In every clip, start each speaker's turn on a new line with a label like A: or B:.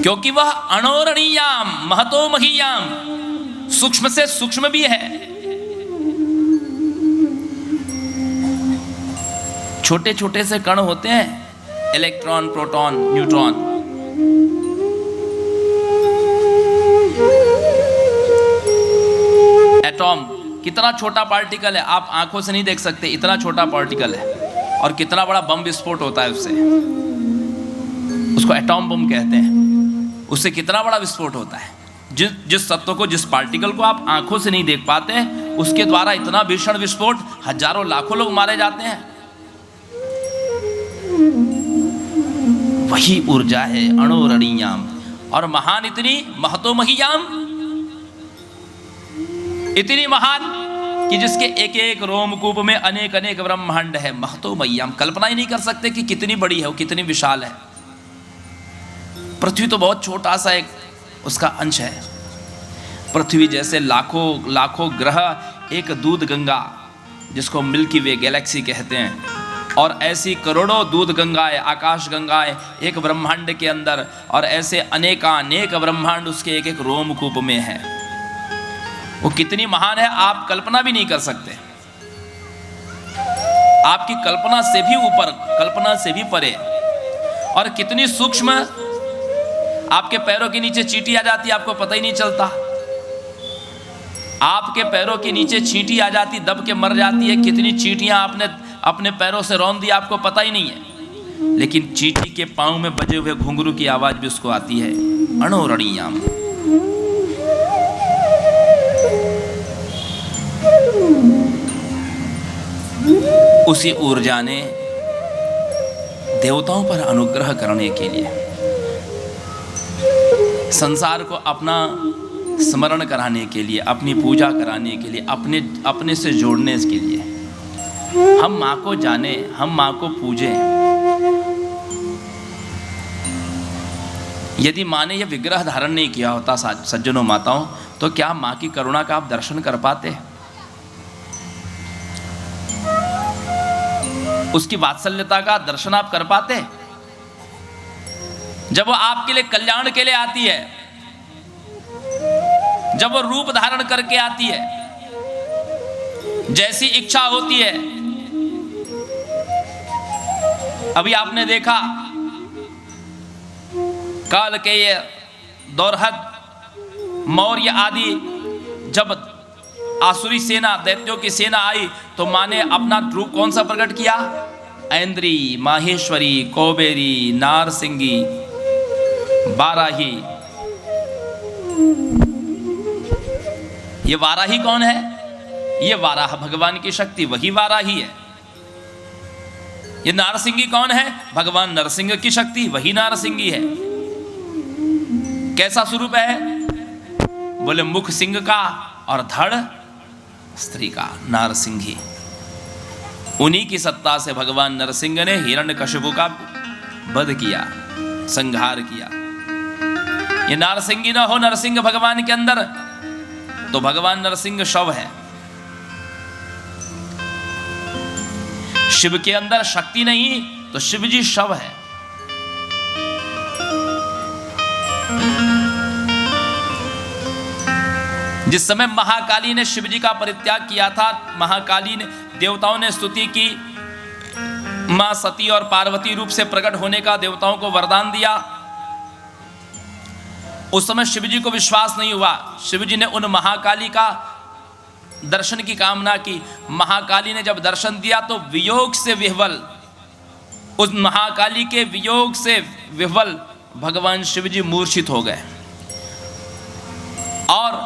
A: क्योंकि वह अणोरणीयाम महतो महीयाम, सूक्ष्म से सूक्ष्म भी है। छोटे छोटे से कण होते हैं, इलेक्ट्रॉन, प्रोटॉन, न्यूट्रॉन। एटॉम कितना छोटा पार्टिकल है, आप आंखों से नहीं देख सकते, इतना छोटा पार्टिकल है, और कितना बड़ा बम विस्फोट होता है उससे, उसको एटॉम बम कहते हैं। उससे कितना बड़ा विस्फोट होता है। जिस तत्व को, जिस पार्टिकल को आप आंखों से नहीं देख पाते, उसके द्वारा इतना भीषण विस्फोट, हजारों लाखों लोग मारे जाते हैं। वही ऊर्जा है अणोरणीयाम, और महान इतनी महतो महीयाम, इतनी महान कि जिसके एक एक रोमकूप में अनेक अनेक ब्रह्मांड है। महतो महीयाम, कल्पना ही नहीं कर सकते कि कितनी बड़ी है वो, कितनी विशाल है। पृथ्वी तो बहुत छोटा सा एक उसका अंश है। पृथ्वी जैसे लाखों लाखों ग्रह एक दूध गंगा, जिसको मिल्की वे गैलेक्सी कहते हैं, और ऐसी करोड़ों दूध गंगाएं, आकाश गंगाएं एक ब्रह्मांड के अंदर, और ऐसे अनेकानेक ब्रह्मांड उसके एक एक रोमकूप में है। वो कितनी महान है आप कल्पना भी नहीं कर सकते, आपकी कल्पना से भी ऊपर, कल्पना से भी परे। और कितनी सूक्ष्म, आपके पैरों के नीचे चींटी आ जाती है, आपको पता ही नहीं चलता। आपके पैरों के नीचे चींटी आ जाती, दब के मर जाती है। कितनी चींटियां आपने अपने पैरों से रौंद दिया, आपको पता ही नहीं है। लेकिन चींटी के पांव में बजे हुए घुंघरू की आवाज भी उसको आती है। अणोरणीयाम, उसी ऊर्जा ने देवताओं पर अनुग्रह करने के लिए, संसार को अपना स्मरण कराने के लिए, अपनी पूजा कराने के लिए, अपने से जोड़ने के लिए, हम माँ को जाने, हम माँ को पूजें। यदि माँ ने यह विग्रह धारण नहीं किया होता सज्जनों माताओं, तो क्या माँ की करुणा का आप दर्शन कर पाते? उसकी वात्सल्यता का दर्शन आप कर पाते? जब वो आपके लिए कल्याण के लिए आती है, जब वो रूप धारण करके आती है, जैसी इच्छा होती है। अभी आपने देखा काल के ये दौरहद, मौर्य आदि, जब आसुरी सेना, दैत्यों की सेना आई, तो मां ने अपना रूप कौन सा प्रकट किया? ऐन्द्री, माहेश्वरी, कौबेरी, नारसिंगी, वाराही। ये वाराही कौन है? ये वाराह भगवान की शक्ति, वही वाराही है। ये नारसिंगी कौन है? भगवान नरसिंह की शक्ति, वही नारसिंगी है। कैसा स्वरूप है? बोले मुख सिंह का और धड़ स्त्री का, नारसिंही। उन्हीं की सत्ता से भगवान नरसिंह ने हिरण्यकशिपु का वध किया, संहार किया। ये नारसिंगी ना हो नरसिंह भगवान के अंदर, तो भगवान नरसिंह शव है। शिव के अंदर शक्ति नहीं, तो शिव जी शव है। जिस समय महाकाली ने शिव जी का परित्याग किया था, महाकाली ने, देवताओं ने स्तुति की, मां सती और पार्वती रूप से प्रकट होने का देवताओं को वरदान दिया। उस समय शिव जी को विश्वास नहीं हुआ। शिव जी ने उन महाकाली का दर्शन की कामना की। महाकाली ने जब दर्शन दिया तो वियोग से विह्वल, उस महाकाली के वियोग से विह्वल भगवान शिव जी मूर्छित हो गए और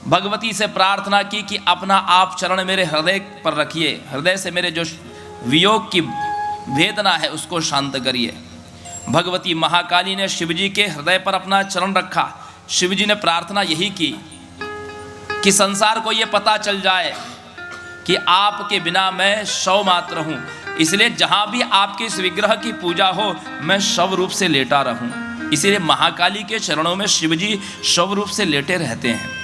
A: भगवती से प्रार्थना की कि अपना आप चरण मेरे हृदय पर रखिए, हृदय से मेरे जो वियोग की वेदना है उसको शांत करिए। भगवती महाकाली ने शिवजी के हृदय पर अपना चरण रखा। शिवजी ने प्रार्थना यही की कि संसार को यह पता चल जाए कि आपके बिना मैं शव मात्र हूँ, इसलिए जहाँ भी आपके इस विग्रह की पूजा हो मैं शव रूप से लेटा रहूँ। इसीलिए महाकाली के चरणों में शिवजी शव रूप से लेटे रहते हैं।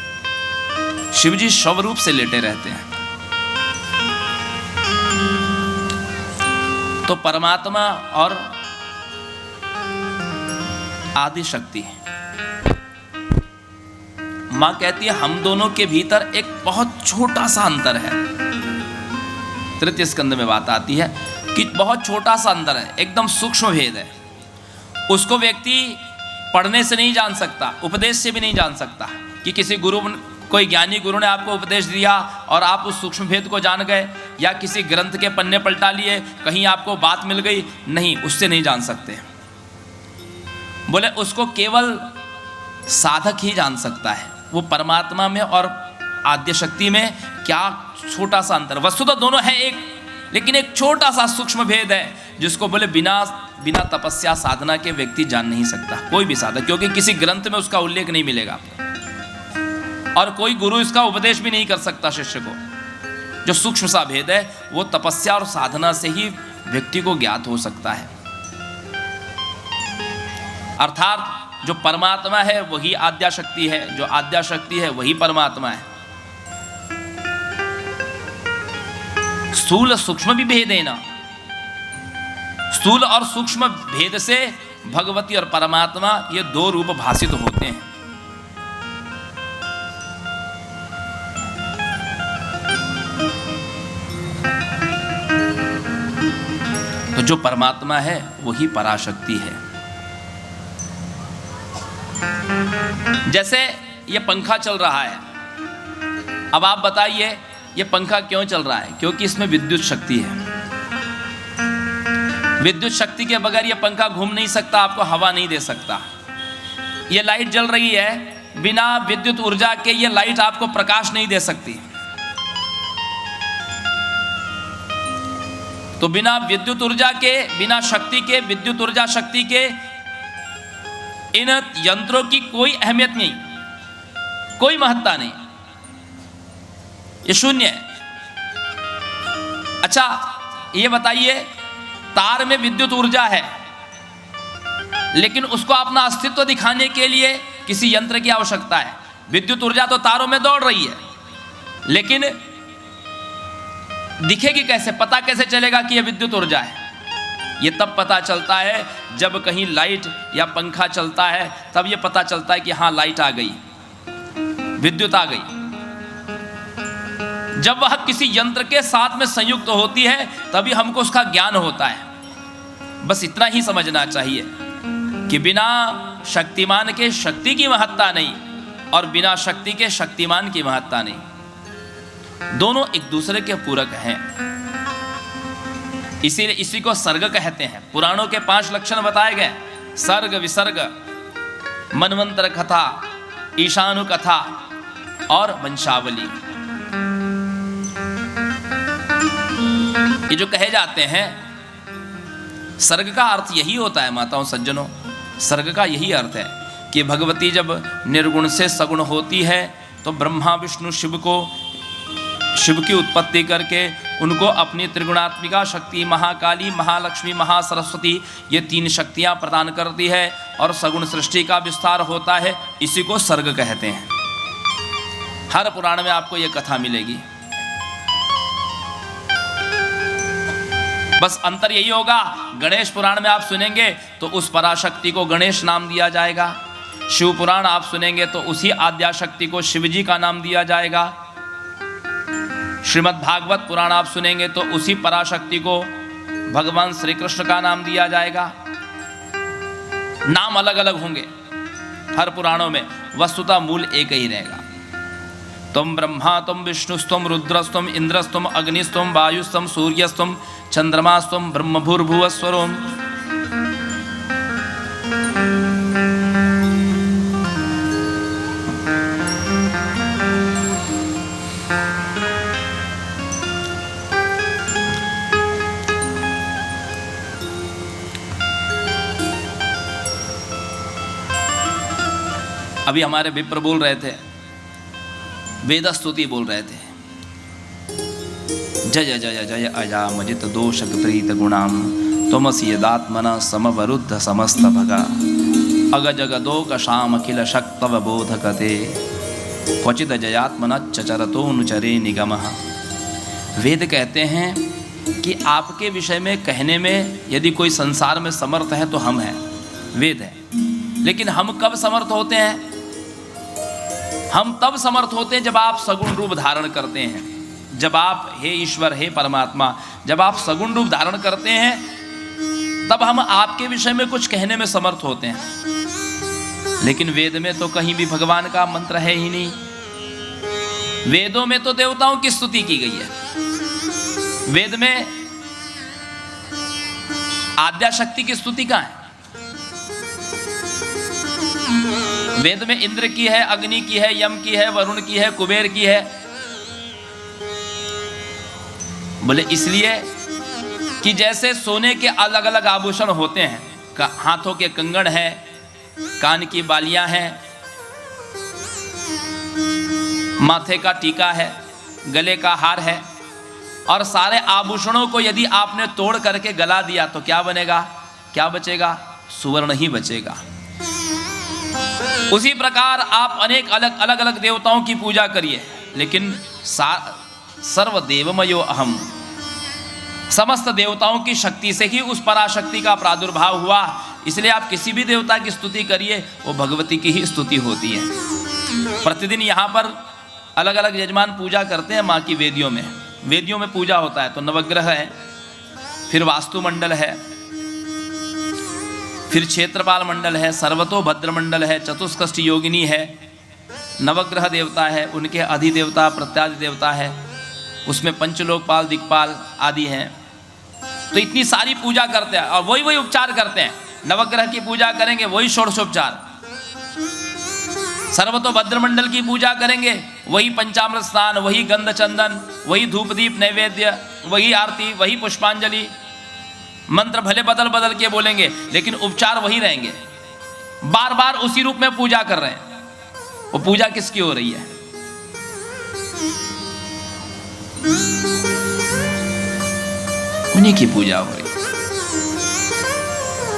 A: शिवजी शव रूप से लेटे रहते हैं। तो परमात्मा और आदि शक्ति। मां कहती है हम दोनों के भीतर एक बहुत छोटा सा अंतर है। तृतीय स्कंद में बात आती है कि बहुत छोटा सा अंतर है, एकदम सूक्ष्म भेद है। उसको व्यक्ति पढ़ने से नहीं जान सकता, उपदेश से भी नहीं जान सकता कि किसी गुरु, कोई ज्ञानी गुरु ने आपको उपदेश दिया और आप उस सूक्ष्म भेद को जान गए, या किसी ग्रंथ के पन्ने पलटा लिए, कहीं आपको बात मिल गई, नहीं, उससे नहीं जान सकते। बोले उसको केवल साधक ही जान सकता है, वो परमात्मा में और आद्य शक्ति में क्या छोटा सा अंतर। वस्तु तो दोनों है एक, लेकिन एक छोटा सा सूक्ष्म भेद है जिसको बोले बिना तपस्या साधना के व्यक्ति जान नहीं सकता, कोई भी साधक, क्योंकि किसी ग्रंथ में उसका उल्लेख नहीं मिलेगा आपको, और कोई गुरु इसका उपदेश भी नहीं कर सकता शिष्य को। जो सूक्ष्म सा भेद है वो तपस्या और साधना से ही व्यक्ति को ज्ञात हो सकता है। अर्थात जो परमात्मा है वही आद्या शक्ति है, जो आद्या शक्ति है वही परमात्मा है। स्थूल सूक्ष्म भी भेद है ना, स्थूल और सूक्ष्म भेद से भगवती और परमात्मा ये दो रूप भासित होते हैं। तो जो परमात्मा है वही पराशक्ति है। जैसे ये पंखा चल रहा है, अब आप बताइए ये पंखा क्यों चल रहा है? क्योंकि इसमें विद्युत शक्ति है। विद्युत शक्ति के बगैर ये पंखा घूम नहीं सकता, आपको हवा नहीं दे सकता। ये लाइट जल रही है, बिना विद्युत ऊर्जा के ये लाइट आपको प्रकाश नहीं दे सकती। तो बिना विद्युत ऊर्जा के, बिना शक्ति के, विद्युत ऊर्जा शक्ति के इन यंत्रों की कोई अहमियत नहीं, कोई महत्ता नहीं, ये शून्य है। अच्छा ये बताइए, तार में विद्युत ऊर्जा है, लेकिन उसको अपना अस्तित्व दिखाने के लिए किसी यंत्र की आवश्यकता है। विद्युत ऊर्जा तो तारों में दौड़ रही है, लेकिन दिखेगी कैसे, पता कैसे चलेगा कि यह विद्युत ऊर्जा है? ये तब पता चलता है जब कहीं लाइट या पंखा चलता है, तब ये पता चलता है कि हाँ लाइट आ गई, विद्युत आ गई। जब वह किसी यंत्र के साथ में संयुक्त होती है तभी हमको उसका ज्ञान होता है। बस इतना ही समझना चाहिए कि बिना शक्तिमान के शक्ति की महत्ता नहीं, और बिना शक्ति के शक्तिमान की महत्ता नहीं। दोनों एक दूसरे के पूरक हैं। इसीलिए इसी को सर्ग कहते हैं। पुराणों के 5 लक्षण बताए गए, सर्ग, विसर्ग, मनवंतर कथा, ईशानु कथा और वंशावली। ये जो कहे जाते हैं, सर्ग का अर्थ यही होता है माताओं सज्जनों, सर्ग का यही अर्थ है कि भगवती जब निर्गुण से सगुण होती है तो ब्रह्मा विष्णु शिव की उत्पत्ति करके उनको अपनी त्रिगुणात्मिका शक्ति महाकाली, महालक्ष्मी, महासरस्वती, ये 3 शक्तियां प्रदान करती है और सगुण सृष्टि का विस्तार होता है। इसी को सर्ग कहते हैं। हर पुराण में आपको ये कथा मिलेगी। बस अंतर यही होगा, गणेश पुराण में आप सुनेंगे तो उस पराशक्ति को गणेश नाम दिया जाएगा, शिव पुराण आप सुनेंगे तो उसी आद्याशक्ति को शिवजी का नाम दिया जाएगा, श्रीमद् भागवत पुराण आप सुनेंगे तो उसी पराशक्ति को भगवान श्री कृष्ण का नाम दिया जाएगा। नाम अलग अलग होंगे हर पुराणों में, वस्तुतः मूल एक ही रहेगा। तुम ब्रह्मा, तुम विष्णुस्तुम रुद्रस्तुम इंद्रस्तुम अग्निस्तुम वायुस्तुम सूर्यस्तुम चंद्रमास्तुम ब्रह्म भूर्भुवस्वरम। अभी हमारे विप्र बोल रहे थे, वेद स्तुति बोल रहे थे, जय जय जय जय अजामजित दोषक प्रीत गुणाम तुमसी यदात्मना समवरुद्ध समस्त भगा अग जगदोक शाम अखिल शक्तव बोधकते क्वचित जयात्मना चचरतोनुचरे निगमः। वेद कहते हैं कि आपके विषय में कहने में यदि कोई संसार में समर्थ है तो हम हैं, वेद है। लेकिन हम कब समर्थ होते हैं? हम तब समर्थ होते हैं जब आप सगुण रूप धारण करते हैं। जब आप, हे ईश्वर, हे परमात्मा, जब आप सगुण रूप धारण करते हैं, तब हम आपके विषय में कुछ कहने में समर्थ होते हैं। लेकिन वेद में तो कहीं भी भगवान का मंत्र है ही नहीं। वेदों में तो देवताओं की स्तुति की गई है। वेद में आद्या शक्ति की स्तुति कहाँ है? वेद में इंद्र की है, अग्नि की है, यम की है, वरुण की है, कुबेर की है। बोले इसलिए कि जैसे सोने के अलग अलग आभूषण होते हैं, हाथों के कंगन है, कान की बालियां हैं, माथे का टीका है, गले का हार है, और सारे आभूषणों को यदि आपने तोड़ करके गला दिया तो क्या बनेगा? क्या बचेगा? सुवर्ण ही बचेगा। उसी प्रकार आप अनेक अलग अलग देवताओं की पूजा करिए, लेकिन सर्वदेवमयो अहम, समस्त देवताओं की शक्ति से ही उस पराशक्ति का प्रादुर्भाव हुआ। इसलिए आप किसी भी देवता की स्तुति करिए, वो भगवती की ही स्तुति होती है। प्रतिदिन यहाँ पर अलग अलग यजमान पूजा करते हैं माँ की वेदियों में। वेदियों में पूजा होता है तो नवग्रह है, फिर वास्तु मंडल है, फिर क्षेत्रपाल मंडल है, सर्वतोभद्र मंडल है, चतुष्कष्ट योगिनी है, नवग्रह देवता है, उनके अधिदेवता प्रत्यादि देवता है, उसमें पंचलोकपाल, दिक्पाल आदि हैं। तो इतनी सारी पूजा करते हैं और वही उपचार करते हैं। नवग्रह की पूजा करेंगे, वही षोडशोपचार। सर्वतोभद्र मंडल की पूजा करेंगे, वही पंचामृत स्नान, वही गंध चंदन, वही धूप दीप नैवेद्य, वही आरती, वही पुष्पांजलि। मंत्र भले बदल बदल के बोलेंगे, लेकिन उपचार वही रहेंगे। बार बार उसी रूप में पूजा कर रहे हैं। वो पूजा किसकी हो रही है? उन्हीं की पूजा हो रही है।